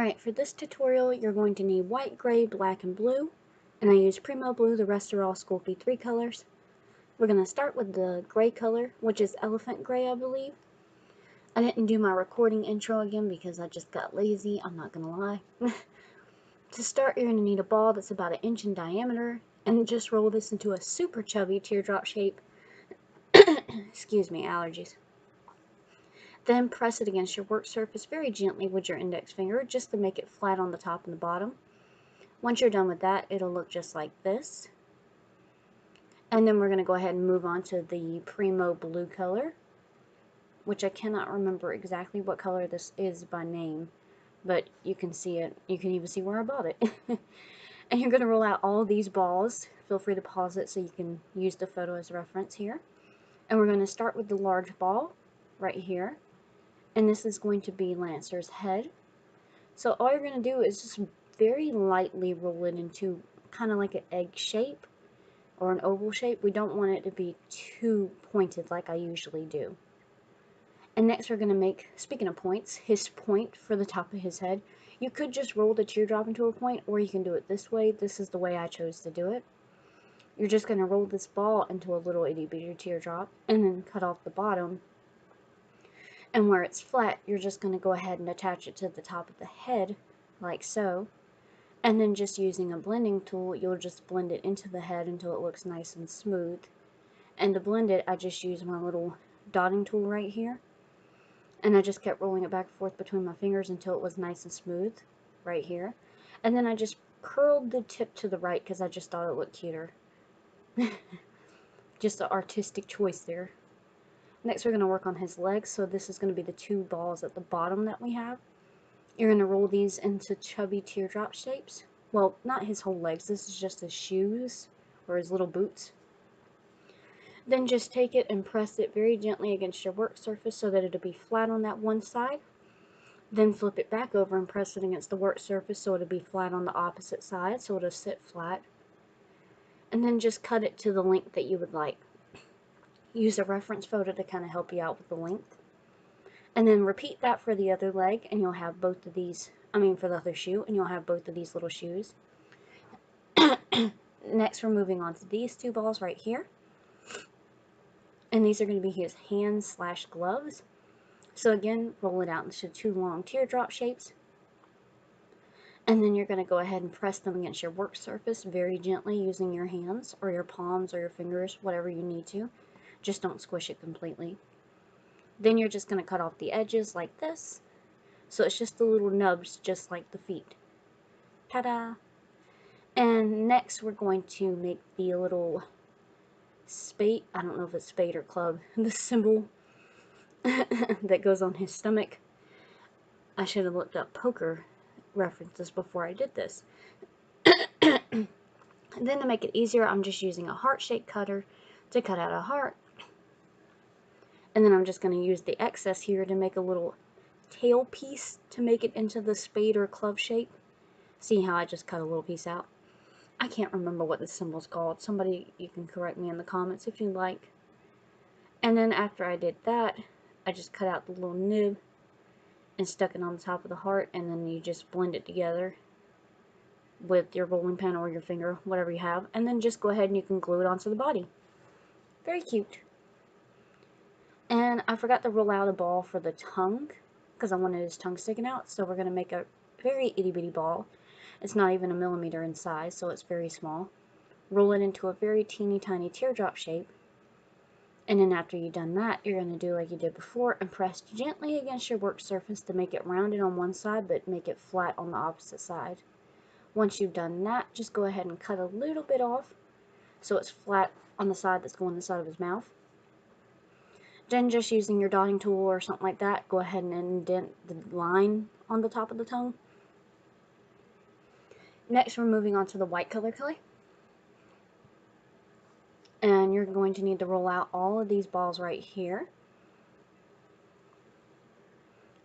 Alright, for this tutorial you're going to need white, gray, black, and blue. And I use Primo Blue, the rest are all Sculpey 3 colors. We're going to start with the gray color, which is Elephant Gray, I believe. I didn't do my recording intro again because I just got lazy, I'm not going to lie. To start, you're going to need a ball that's about 1 inch in diameter, and just roll this into a super chubby teardrop shape. Excuse me, allergies. Then press it against your work surface very gently with your index finger, just to make it flat on the top and the bottom. Once you're done with that, it'll look just like this. And then we're going to go ahead and move on to the Primo Blue color, which I cannot remember exactly what color this is by name, but you can see it. You can even see where I bought it. And you're going to roll out all these balls. Feel free to pause it so you can use the photo as reference here. And we're going to start with the large ball right here. And this is going to be Lancer's head. So all you're going to do is just very lightly roll it into kind of like an egg shape or an oval shape. We don't want it to be too pointed like I usually do. And next we're going to make, speaking of points, his point for the top of his head. You could just roll the teardrop into a point, or you can do it this way. This is the way I chose to do it. You're just going to roll this ball into a little itty bitty teardrop and then cut off the bottom. And where it's flat, you're just going to go ahead and attach it to the top of the head, like so. And then just using a blending tool, you'll just blend it into the head until it looks nice and smooth. And to blend it, I just use my little dotting tool right here. And I just kept rolling it back and forth between my fingers until it was nice and smooth, right here. And then I just curled the tip to the right because I just thought it looked cuter. Just an artistic choice there. Next we're going to work on his legs, so this is going to be the 2 balls at the bottom that we have. You're going to roll these into chubby teardrop shapes. Well, not his whole legs, this is just his shoes, or his little boots. Then just take it and press it very gently against your work surface so that it'll be flat on that one side. Then flip it back over and press it against the work surface so it'll be flat on the opposite side, so it'll sit flat. And then just cut it to the length that you would like. Use a reference photo to kind of help you out with the length. And then repeat that for the other leg, and you'll have both of these, for the other shoe, and you'll have both of these little shoes. Next, we're moving on to these 2 balls right here. And these are going to be his hands/gloves. So again, roll it out into 2 long teardrop shapes. And then you're going to go ahead and press them against your work surface very gently using your hands, or your palms, or your fingers, whatever you need to. Just don't squish it completely. Then you're just going to cut off the edges like this. So it's just the little nubs, just like the feet. Ta-da! And next we're going to make the little spade, I don't know if it's spade or club, the symbol that goes on his stomach. I should have looked up poker references before I did this. And then to make it easier, I'm just using a heart-shaped cutter to cut out a heart. And then I'm just going to use the excess here to make a little tail piece to make it into the spade or club shape. See how I just cut a little piece out? I can't remember what this symbol's called. Somebody, you can correct me in the comments if you'd like. And then after I did that, I just cut out the little nib and stuck it on the top of the heart, and then you just blend it together with your rolling pin or your finger, whatever you have, and then just go ahead and you can glue it onto the body. Very cute. And I forgot to roll out a ball for the tongue, because I wanted his tongue sticking out, so we're going to make a very itty bitty ball. It's not even 1 millimeter in size, so it's very small. Roll it into a very teeny tiny teardrop shape. And then after you've done that, you're going to do like you did before and press gently against your work surface to make it rounded on one side, but make it flat on the opposite side. Once you've done that, just go ahead and cut a little bit off so it's flat on the side that's going inside of his mouth. Then just using your dotting tool or something like that, go ahead and indent the line on the top of the tongue. Next, we're moving on to the white color clay. And you're going to need to roll out all of these balls right here.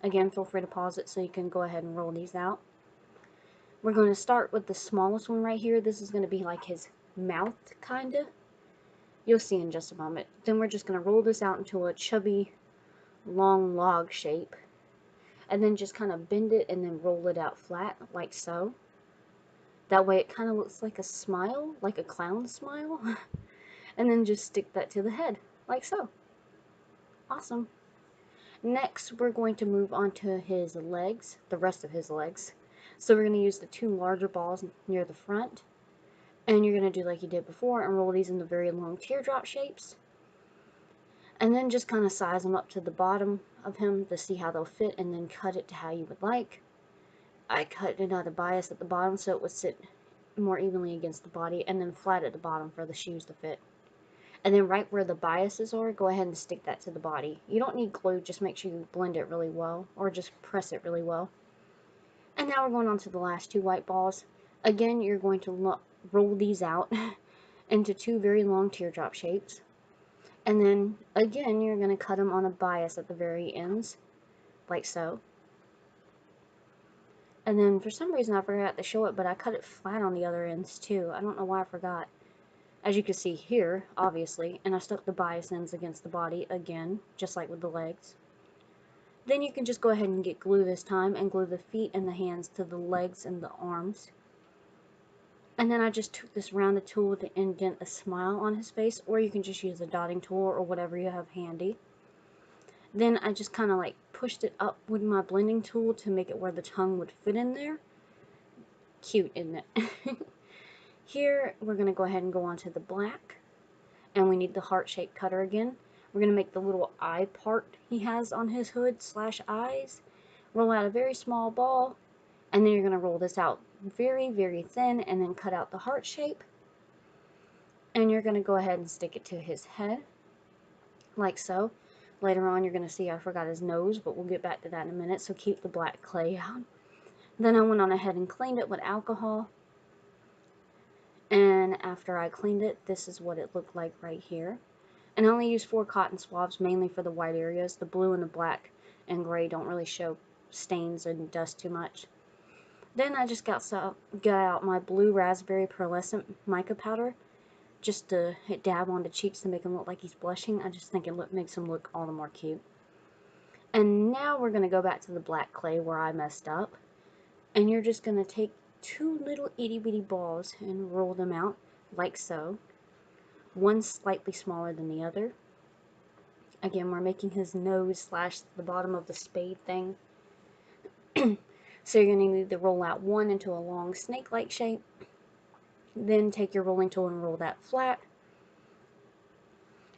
Again, feel free to pause it so you can go ahead and roll these out. We're going to start with the smallest one right here. This is going to be like his mouth, kind of. You'll see in just a moment. Then we're just going to roll this out into a chubby, long log shape. and then just kind of bend it and then roll it out flat like so. That way it kind of looks like a smile, like a clown smile. And then just stick that to the head like so. Awesome. Next, we're going to move on to his legs, the rest of his legs. So we're going to use the two larger balls near the front, and you're going to do like you did before and roll these into very long teardrop shapes. And then just kind of size them up to the bottom of him to see how they'll fit, and then cut it to how you would like. I cut it out of bias at the bottom so it would sit more evenly against the body, and then flat at the bottom for the shoes to fit. And then right where the biases are, go ahead and stick that to the body. You don't need glue, just make sure you blend it really well, or just press it really well. And now we're going on to the last two white balls. Again, you're going to roll these out into two very long teardrop shapes. And then, again, you're going to cut them on a bias at the very ends, like so. And then, for some reason, I forgot to show it, but I cut it flat on the other ends, too. I don't know why I forgot. As you can see here, obviously, and I stuck the bias ends against the body again, just like with the legs. Then you can just go ahead and get glue this time and glue the feet and the hands to the legs and the arms. And then I just took this rounded tool to indent a smile on his face, or you can just use a dotting tool or whatever you have handy. Then I just kind of like pushed it up with my blending tool to make it where the tongue would fit in there. Cute, isn't it? Here, we're going to go ahead and go on to the black. And we need the heart-shaped cutter again. We're going to make the little eye part he has on his hood / eyes. Roll out a very small ball. And then you're going to roll this out very, very thin and then cut out the heart shape. And you're going to go ahead and stick it to his head, like so. Later on, you're going to see I forgot his nose, but we'll get back to that in a minute, so keep the black clay out. Then I went on ahead and cleaned it with alcohol. And after I cleaned it, this is what it looked like right here. And I only used 4 cotton swabs, mainly for the white areas. The blue and the black and gray don't really show stains and dust too much. Then I just got out my blue raspberry pearlescent mica powder, just to dab on the cheeks to make him look like he's blushing. I just think it makes him look all the more cute. And now we're going to go back to the black clay where I messed up. And you're just going to take 2 little itty bitty balls and roll them out like so. One slightly smaller than the other. Again, we're making his nose / the bottom of the spade thing. So you're going to need to roll out one into a long snake-like shape. Then take your rolling tool and roll that flat.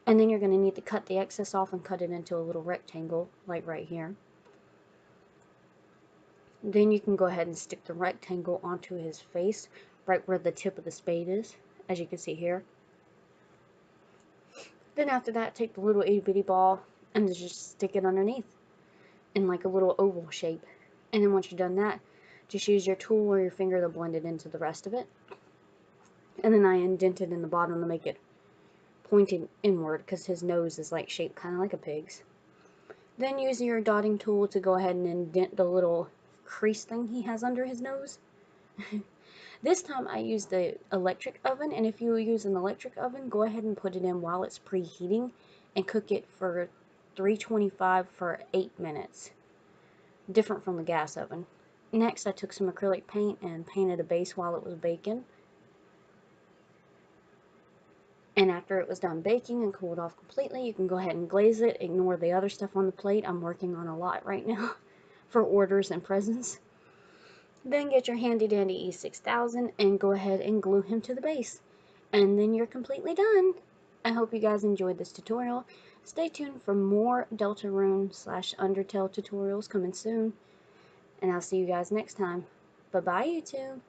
And then you're going to need to cut the excess off and cut it into a little rectangle, like right here. Then you can go ahead and stick the rectangle onto his face, right where the tip of the spade is, as you can see here. Then after that, take the little itty bitty ball and just stick it underneath in like a little oval shape. And then once you've done that, just use your tool or your finger to blend it into the rest of it. And then I indented in the bottom to make it pointed inward because his nose is like shaped kind of like a pig's. Then use your dotting tool to go ahead and indent the little crease thing he has under his nose. This time I used the electric oven, and if you use an electric oven, go ahead and put it in while it's preheating and cook it for 325 for 8 minutes. Different from the gas oven. Next, I took some acrylic paint and painted a base while it was baking. And after it was done baking and cooled off completely, you can go ahead and glaze it. Ignore the other stuff on the plate. I'm working on a lot right now for orders and presents. Then get your handy dandy E6000 and go ahead and glue him to the base. And then you're completely done. I hope you guys enjoyed this tutorial. Stay tuned for more Deltarune / Undertale tutorials coming soon. And I'll see you guys next time. Bye-bye, YouTube.